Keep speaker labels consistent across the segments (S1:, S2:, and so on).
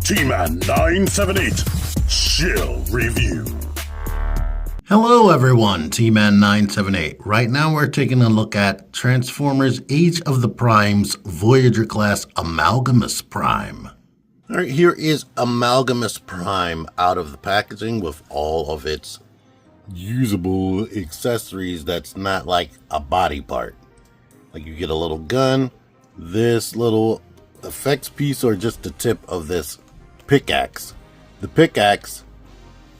S1: T-Man 978 Shill Review.
S2: Hello everyone, T-Man 978. Right now we're taking a look at Transformers Age of the Primes Voyager class Amalgamous Prime. Alright, here is Amalgamous Prime out of the packaging with all of its usable accessories that's not like a body part. Like you get a little gun, this little effects piece, or just the tip of this pickaxe. The pickaxe,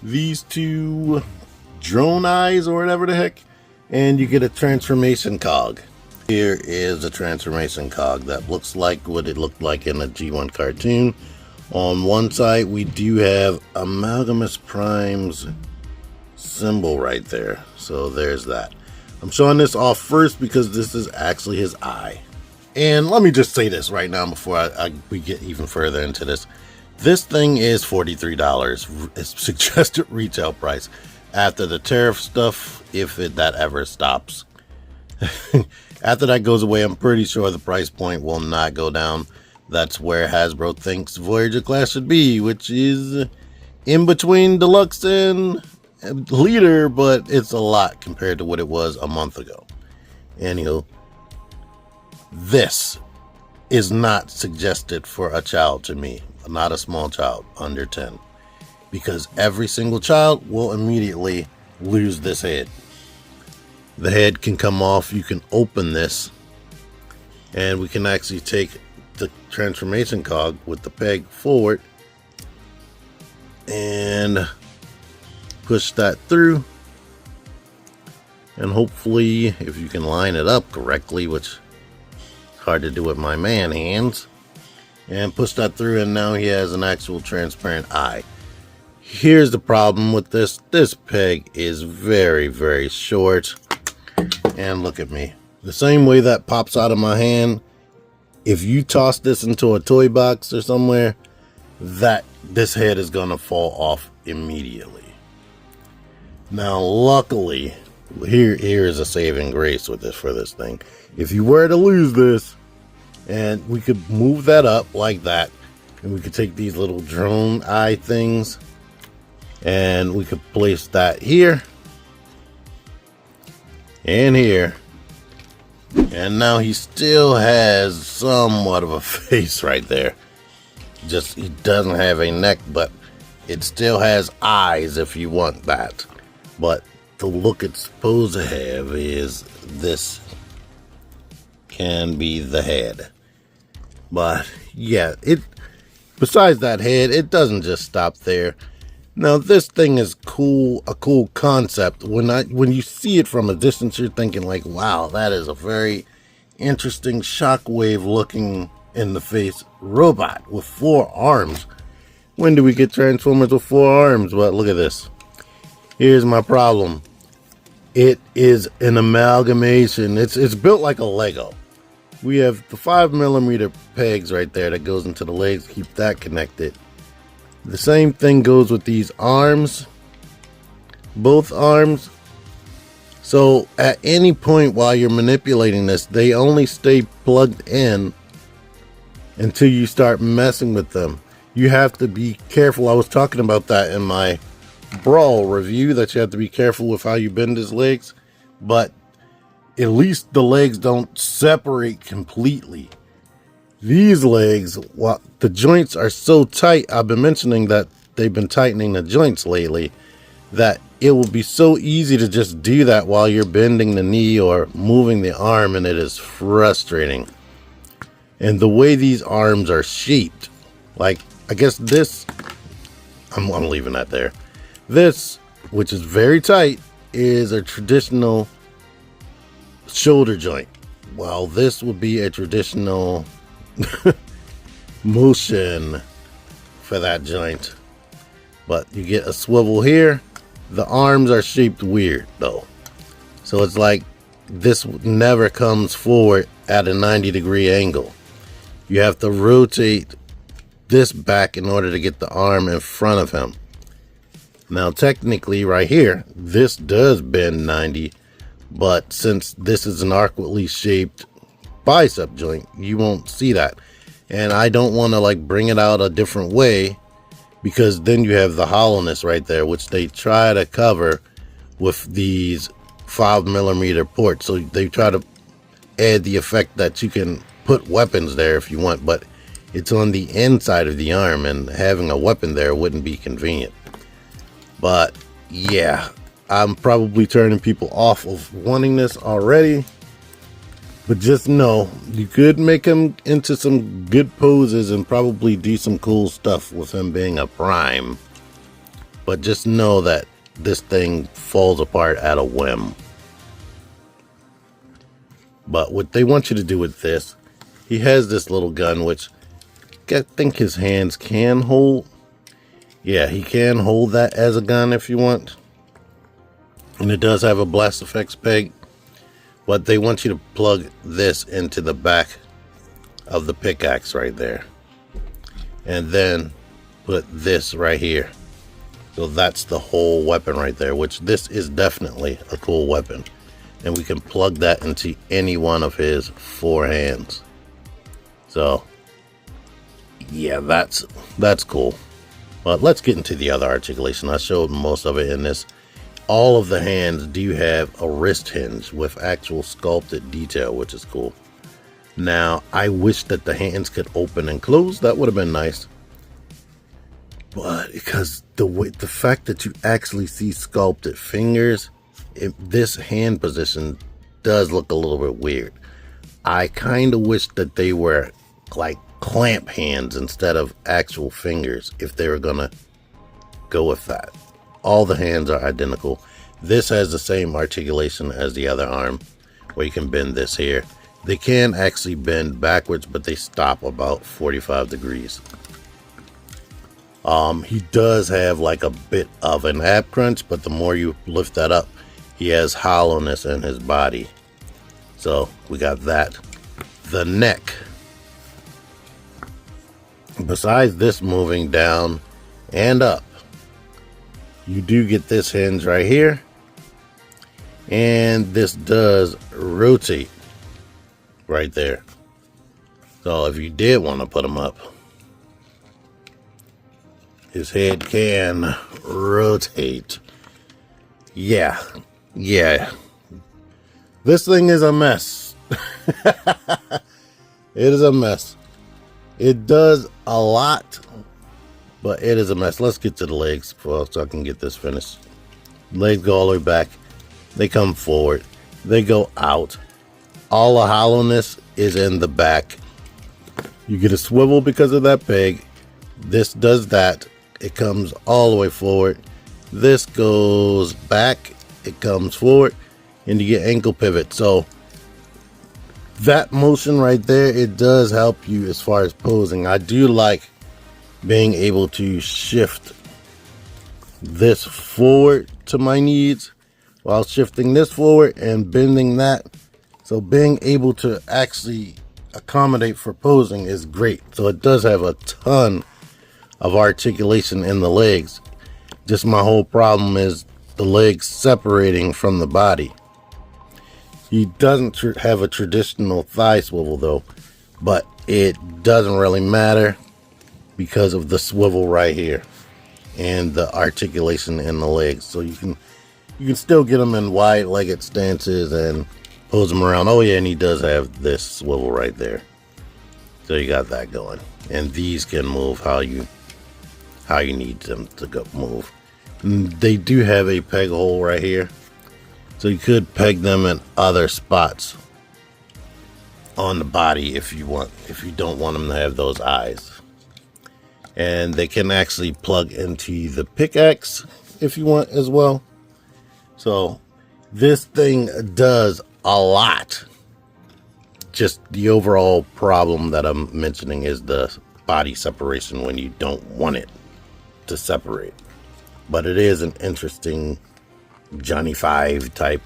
S2: these two drone eyes or whatever the heck, and you get a transformation cog. Here is a transformation cog that looks like what it looked like in a G1 cartoon. On one side we do have Amalgamous Prime's symbol right there, so there's that. I'm showing this off first because this is actually his eye. And let me just say this right now before we get even further into this. This thing is $43. It's suggested retail price. After the tariff stuff, if that ever stops. After that goes away, I'm pretty sure the price point will not go down. That's where Hasbro thinks Voyager class should be, which is in between Deluxe and Leader, but it's a lot compared to what it was a month ago. Anywho, this is not suggested for a child to me, not a small child under 10, because every single child will immediately lose this head. The head can come off. You can open this, and we can actually take the transformation cog with the peg forward and push that through, and hopefully if you can line it up correctly, which hard to do with my man hands, and push that through, and now he has an actual transparent eye. Here's the problem with this peg is very, very short, and look at me, the same way that pops out of my hand. If you toss this into a toy box or somewhere, this head is gonna fall off immediately. Now luckily, here is a saving grace with this for this thing. If you were to lose this, and we could move that up like that, and we could take these little drone eye things and we could place that here and here, and now he still has somewhat of a face right there. Just he doesn't have a neck, but it still has eyes if you want that. But the look it's supposed to have is this can be the head. But yeah, besides that head, it doesn't just stop there. Now this thing is cool, a cool concept. When you see it from a distance, you're thinking like, wow, that is a very interesting shockwave looking in the face robot with 4 arms. When do we get Transformers with 4 arms? Well, look at this. Here's my problem. It is an amalgamation. It's built like a Lego. We have the 5mm pegs right there that goes into the legs, keep that connected. The same thing goes with these arms, both arms. So at any point while you're manipulating this, they only stay plugged in until you start messing with them. You have to be careful. I was talking about that in my Brawl review, that you have to be careful with how you bend his legs, but at least the legs don't separate completely. These legs, while the joints are so tight, I've been mentioning that they've been tightening the joints lately, that it will be so easy to just do that while you're bending the knee or moving the arm, and it is frustrating. And the way these arms are shaped, like, I guess this, I'm leaving that there. This, which is very tight, is a traditional shoulder joint, while this would be a traditional motion for that joint. But you get a swivel here. The arms are shaped weird though, so it's like this never comes forward at a 90-degree angle. You have to rotate this back in order to get the arm in front of him. Now technically right here, this does bend 90, but since this is an awkwardly shaped bicep joint, you won't see that. And I don't want to like bring it out a different way, because then you have the hollowness right there, which they try to cover with these 5mm ports. So they try to add the effect that you can put weapons there if you want, but it's on the inside of the arm, and having a weapon there wouldn't be convenient. But yeah, I'm probably turning people off of wanting this already. But just know, you could make him into some good poses and probably do some cool stuff with him being a prime. But just know that this thing falls apart at a whim. But what they want you to do with this, he has this little gun, which I think his hands can hold. Yeah, he can hold that as a gun if you want. And it does have a blast effects peg. But they want you to plug this into the back of the pickaxe right there. And then put this right here. So that's the whole weapon right there, which this is definitely a cool weapon. And we can plug that into any one of his 4 hands. So yeah, that's cool. But let's get into the other articulation. I showed most of it in this. All of the hands do have a wrist hinge with actual sculpted detail, which is cool. Now, I wish that the hands could open and close. That would have been nice. But because the fact that you actually see sculpted fingers, this hand position does look a little bit weird. I kind of wish that they were like clamp hands instead of actual fingers if they were gonna go with that. All the hands are identical. This has the same articulation as the other arm, where you can bend this here. They can actually bend backwards, but they stop about 45 degrees. He does have like a bit of an ab crunch, but the more you lift that up, he has hollowness in his body. So we got that. The neck. Besides this moving down and up, you do get this hinge right here, and this does rotate right there. So if you did want to put him up, his head can rotate. Yeah. This thing is a mess. It is a mess. It does a lot, but it is a mess. Let's get to the legs so I can get this finished. Legs go all the way back. They come forward. They go out. All the hollowness is in the back. You get a swivel because of that peg. This does that. It comes all the way forward. This goes back. It comes forward. And you get ankle pivot. So that motion right there, it does help you as far as posing. I do like being able to shift this forward to my needs while shifting this forward and bending that. So being able to actually accommodate for posing is great. So it does have a ton of articulation in the legs. Just my whole problem is the legs separating from the body. He doesn't have a traditional thigh swivel though, but it doesn't really matter because of the swivel right here and the articulation in the legs. So you can still get them in wide-legged stances and pose them around. Oh yeah, and he does have this swivel right there. So you got that going. And these can move how you need them to go move. And they do have a peg hole right here. So you could peg them in other spots on the body if you don't want them to have those eyes. And they can actually plug into the pickaxe if you want as well. So this thing does a lot. Just the overall problem that I'm mentioning is the body separation when you don't want it to separate. But it is an interesting Johnny Five type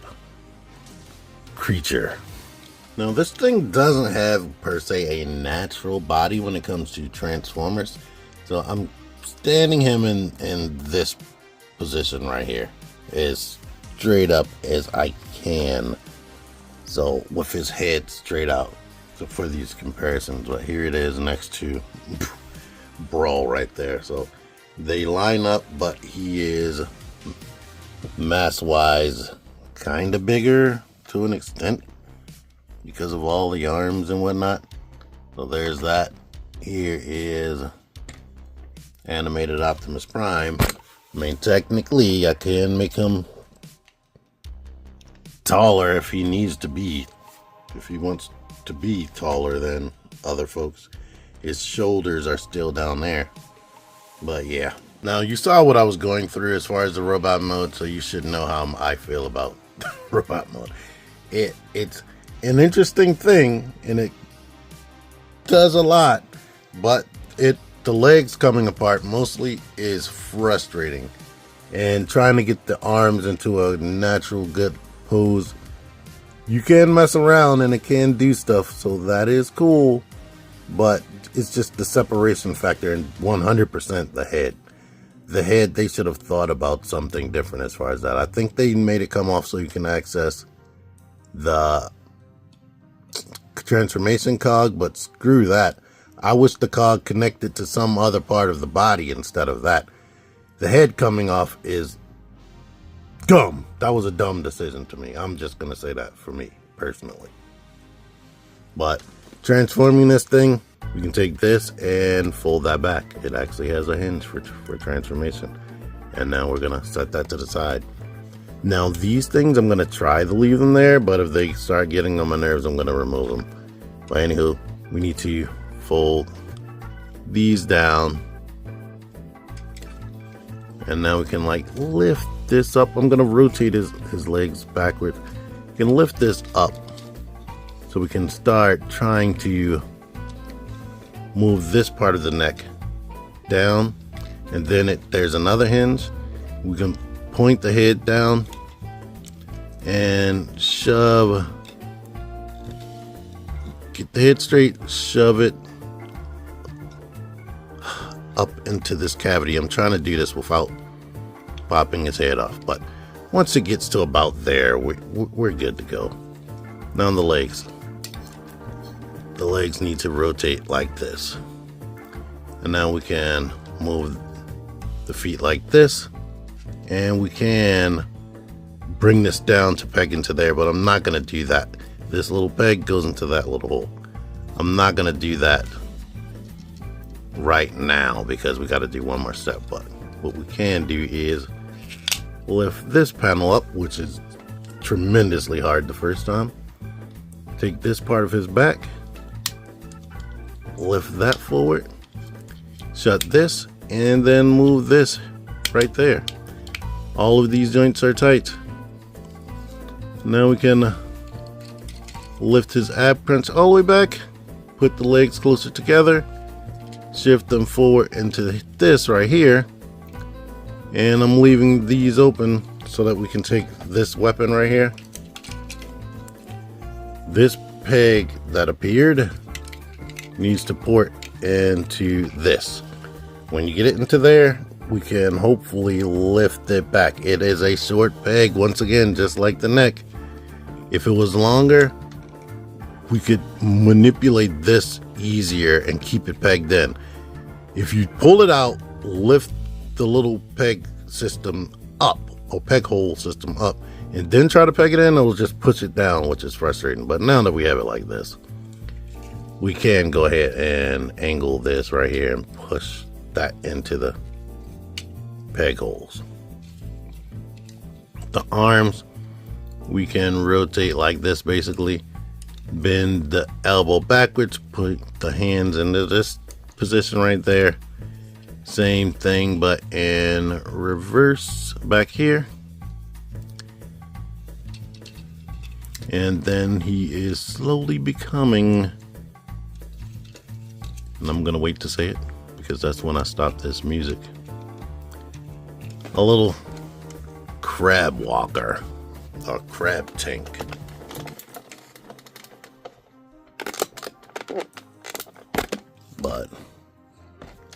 S2: creature. Now this thing doesn't have per se a natural body when it comes to Transformers. So I'm standing him in this position right here as straight up as I can. So with his head straight out. for these comparisons, but here it is next to Brawl right there. So they line up, but he is mass-wise kind of bigger to an extent because of all the arms and whatnot. So there's that. Here is animated Optimus Prime. I mean, technically, I can make him taller if he needs to be. If he wants to be taller than other folks. His shoulders are still down there. But yeah. Now, you saw what I was going through as far as the robot mode, so you should know how I feel about robot mode. It's an interesting thing, and it does a lot, but the legs coming apart mostly is frustrating. And trying to get the arms into a natural good pose, you can mess around and it can do stuff, so that is cool, but it's just the separation factor and 100% the head. The head, they should have thought about something different as far as that. I think they made it come off so you can access the transformation cog, but screw that. I wish the cog connected to some other part of the body instead of that. The head coming off is dumb. That was a dumb decision to me. I'm just going to say that for me, personally. But transforming this thing, we can take this and fold that back. It actually has a hinge for transformation. And now we're going to set that to the side. Now these things, I'm going to try to leave them there, but if they start getting on my nerves, I'm going to remove them. But anywho, we need to fold these down. And now we can like lift this up. I'm going to rotate his legs backwards. We can lift this up so we can start trying to move this part of the neck down, and then there's another hinge. We can point the head down and shove, get the head straight, shove it up into this cavity. I'm trying to do this without popping his head off, but once it gets to about there, we're good to go. Now the legs. The legs need to rotate like this. And now we can move the feet like this. And we can bring this down to peg into there, but I'm not going to do that. This little peg goes into that little hole. I'm not going to do that right now because we got to do one more step. But what we can do is lift this panel up, which is tremendously hard the first time. Take this part of his back, lift that forward, shut this, and then move this right there. All of these joints are tight. Now we can lift his ab crunch all the way back, put the legs closer together, shift them forward into this right here, and I'm leaving these open so that we can take this weapon right here. This peg that appeared needs to port into this. When you get it into there, we can hopefully lift it back. It is a short peg, once again, just like the neck. If it was longer, we could manipulate this easier and keep it pegged in. If you pull it out, lift the little peg system up, or peg hole system up, and then try to peg it in, it'll just push it down, which is frustrating. But now that we have it like this, we can go ahead and angle this right here and push that into the peg holes. The arms, we can rotate like this basically. Bend the elbow backwards, put the hands into this position right there. Same thing, but in reverse back here. And then he is slowly becoming, and I'm gonna wait to say it because that's when I stop this music, a little crab walker, or crab tank. But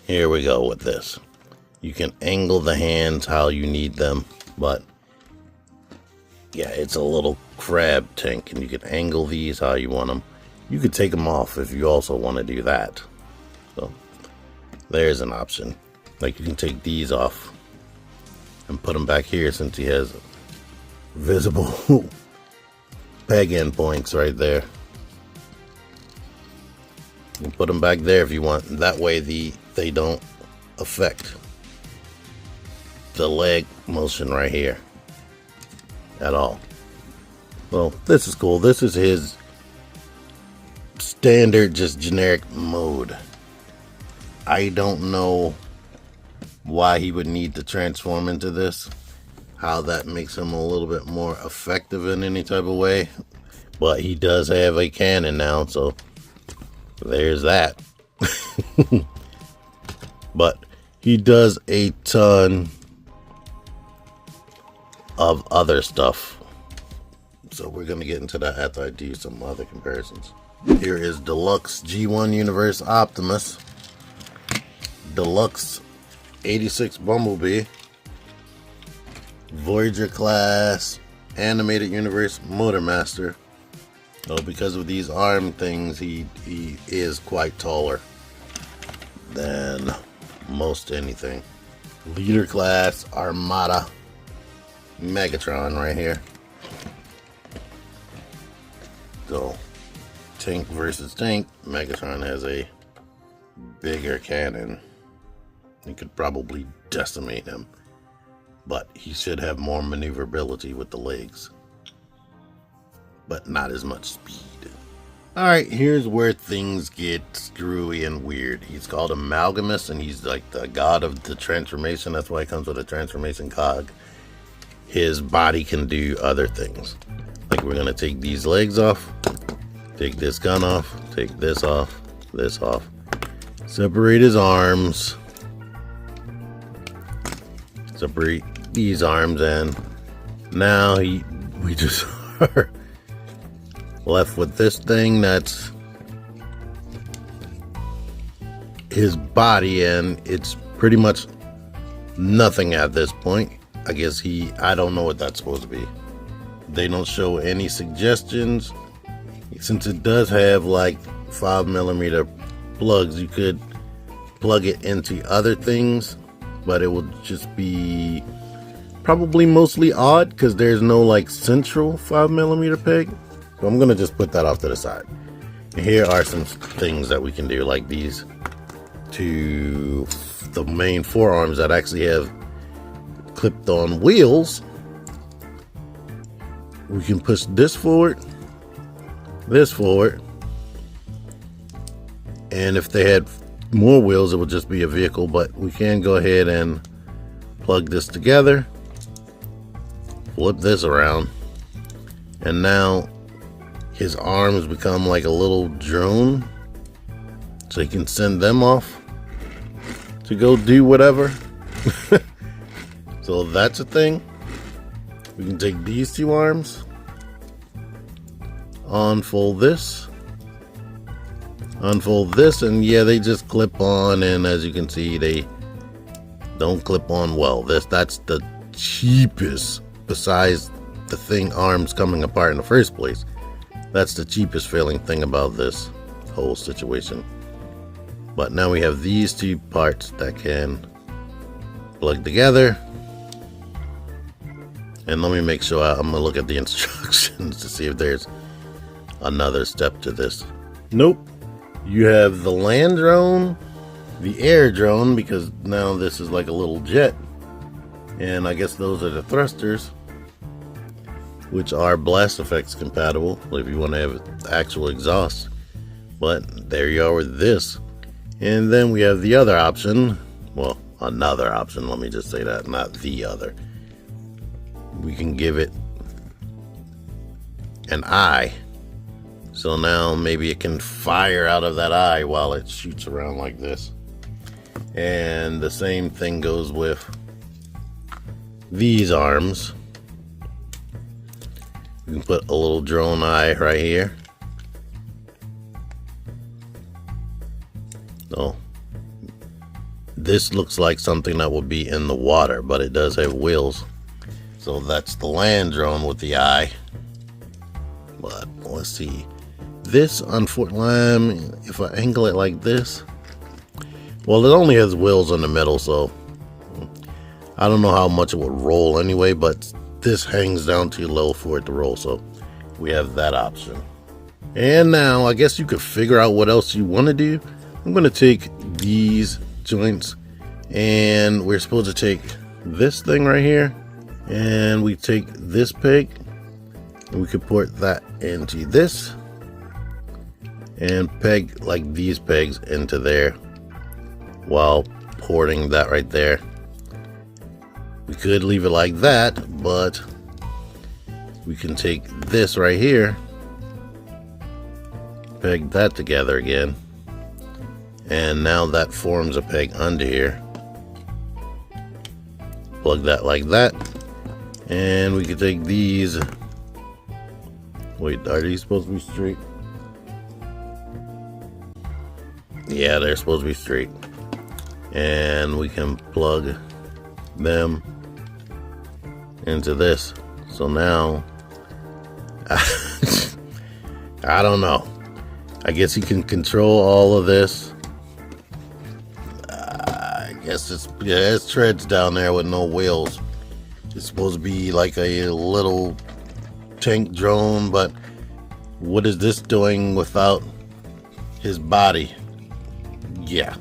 S2: here we go with this. You can angle the hands how you need them, but yeah, it's a little crab tank, and you can angle these how you want them. You could take them off if you also want to do that. So there's an option. Like, you can take these off and put them back here, since he has visible peg end points right there. You can put them back there if you want. That way they don't affect the leg motion right here at all. Well, this is cool. This is his standard, just generic mode. I don't know why he would need to transform into this, how that makes him a little bit more effective in any type of way, but he does have a cannon now, so there's that. But he does a ton of other stuff, so we're going to get into that after I do some other comparisons. Here is Deluxe G1 Universe Optimus, Deluxe 86 Bumblebee, Voyager class Animated Universe Motormaster. So because of these arm things, he is quite taller than most anything. Leader class Armada Megatron right here. So tank versus tank, Megatron has a bigger cannon. You could probably decimate him, but he should have more maneuverability with the legs, but not as much speed. Alright, here's where things get screwy and weird. He's called Amalgamous, and he's like the god of the transformation. That's why he comes with a transformation cog. His body can do other things. Like, we're going to take these legs off, take this gun off, take this off, separate his arms, separate these arms, and now we just are left with this thing that's his body, and it's pretty much nothing at this point. I guess I don't know what that's supposed to be. They don't show any suggestions. Since it does have like 5mm plugs, you could plug it into other things, but it will just be probably mostly odd because there's no like central 5mm peg. So I'm gonna just put that off to the side. And here are some things that we can do, like these two, the main forearms that actually have clipped on wheels. We can push this forward, and if they had more wheels, it would just be a vehicle. But we can go ahead and plug this together, flip this around, and now his arms become like a little drone, so he can send them off to go do whatever. So that's a thing. We can take these two arms, unfold this, and yeah, they just clip on, and as you can see, they don't clip on well. That's the cheapest, besides the thing arms coming apart in the first place. That's the cheapest failing thing about this whole situation. But now we have these two parts that can plug together. And let me make sure I'm gonna look at the instructions to see if there's another step to this. Nope. You have the land drone, the air drone, because now this is like a little jet, and I guess those are the thrusters, which are blast effects compatible if you want to have actual exhaust. But there you are with this. And then we have the other option, well, another option, let me just say that, not the other. We can give it an eye, so now maybe it can fire out of that eye while it shoots around like this. And the same thing goes with these arms. You can put a little drone eye right here. So this looks like something that would be in the water, but it does have wheels. So that's the land drone with the eye. But let's see. This, unfortunately, if I angle it like this, well, it only has wheels on the middle, so I don't know how much it would roll anyway, but this hangs down too low for it to roll, so we have that option. And now I guess you could figure out what else you want to do. I'm going to take these joints, and we're supposed to take this thing right here, and we take this peg, and we could put that into this, and peg like these pegs into there while porting that right there. We could leave it like that, but we can take this right here, peg that together again, and now that forms a peg under here. Plug that like that, and we can take these. Wait, are these supposed to be straight? Yeah, they're supposed to be straight. And we can plug them into this. So now, I don't know. I guess you can control all of this. I guess it's treads down there with no wheels. It's supposed to be like a little tank drone, but what is this doing without his body? Yeah.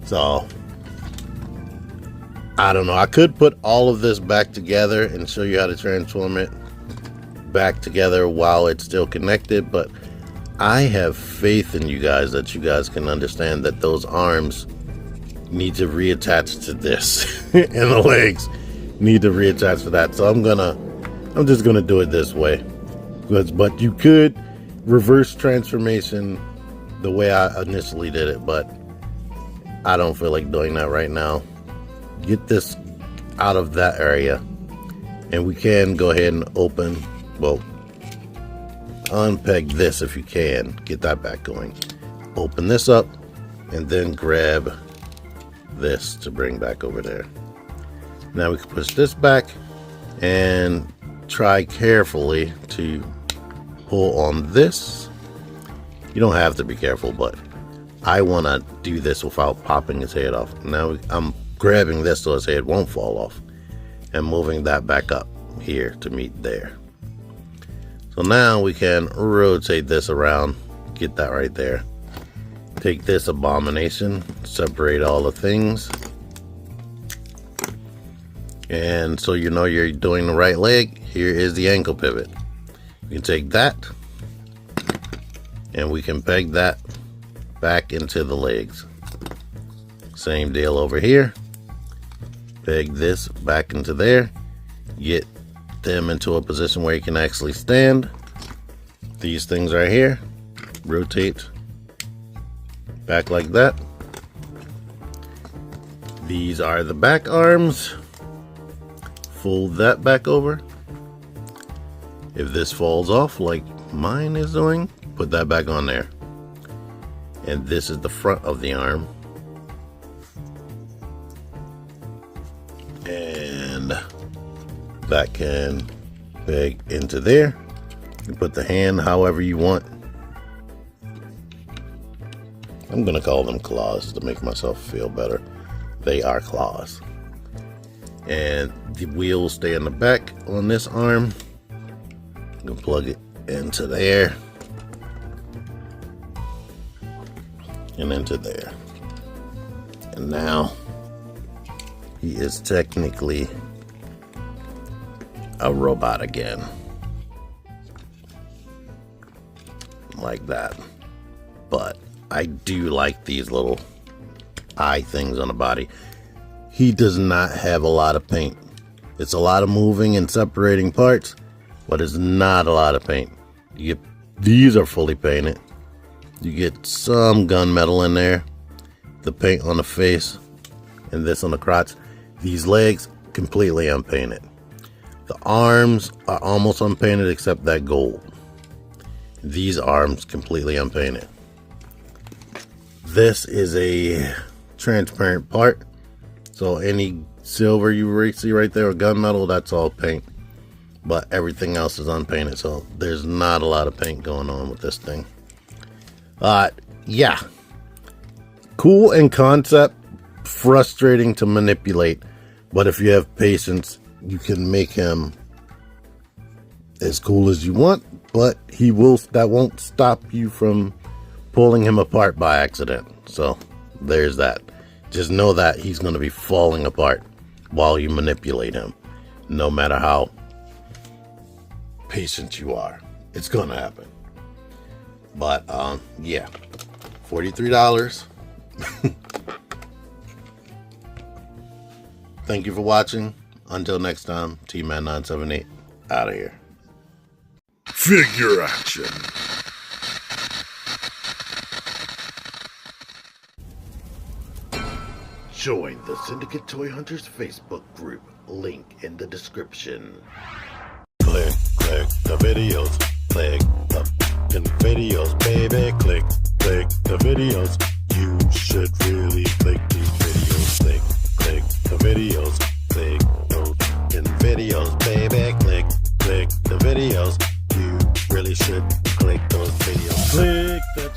S2: So I don't know. I could put all of this back together and show you how to transform it back together while it's still connected, but I have faith in you guys that you guys can understand that those arms need to reattach to this and the legs need to reattach to that. So I'm just gonna do it this way. But you could reverse transformation the way I initially did it, but I don't feel like doing that right now. Get this out of that area, and we can go ahead and unpeg this if you can. Get that back going. Open this up, and then grab this to bring back over there. Now we can push this back and try carefully to pull on this. You don't have to be careful, but I want to do this without popping his head off. Now I'm grabbing this so his head won't fall off and moving that back up here to meet there. So now we can rotate this around, get that right there. Take this abomination, separate all the things. And so you know you're doing the right leg, here is the ankle pivot. You can take that and we can peg that back into the legs. Same deal over here. Peg this back into there. Get them into a position where you can actually stand. These things right here. Rotate back like that. These are the back arms. Fold that back over. If this falls off like mine is doing, put that back on there. And this is the front of the arm. And that can peg into there. You put the hand however you want. I'm gonna call them claws to make myself feel better. They are claws. And the wheels stay in the back on this arm. You can plug it into there and into there. And now he is technically a robot again. Like that. But I do like these little eye things on the body. He does not have a lot of paint. It's a lot of moving and separating parts, but it's not a lot of paint. You get, these are fully painted. You get some gunmetal in there, the paint on the face, and this on the crotch. These legs completely unpainted. The arms are almost unpainted except that gold. These arms completely unpainted. This is a transparent part, so any silver you see right there or gunmetal, that's all paint. but everything else is unpainted, so there's not a lot of paint going on with this thing. Yeah, cool in concept, frustrating to manipulate, but if you have patience, you can make him as cool as you want, but that won't stop you from pulling him apart by accident. So there's that. Just know that he's going to be falling apart while you manipulate him. No matter how patient you are, it's going to happen. But yeah, $43. Thank you for watching. Until next time, T-Man978 out of here.
S1: Figure action.
S2: Join the Syndicate Toy Hunters Facebook group. Link in the description. Click the videos. Click the videos, baby. Click the videos. You should really click these videos. Click the videos. Click those videos, baby. Click the videos. You really should click those videos. Click the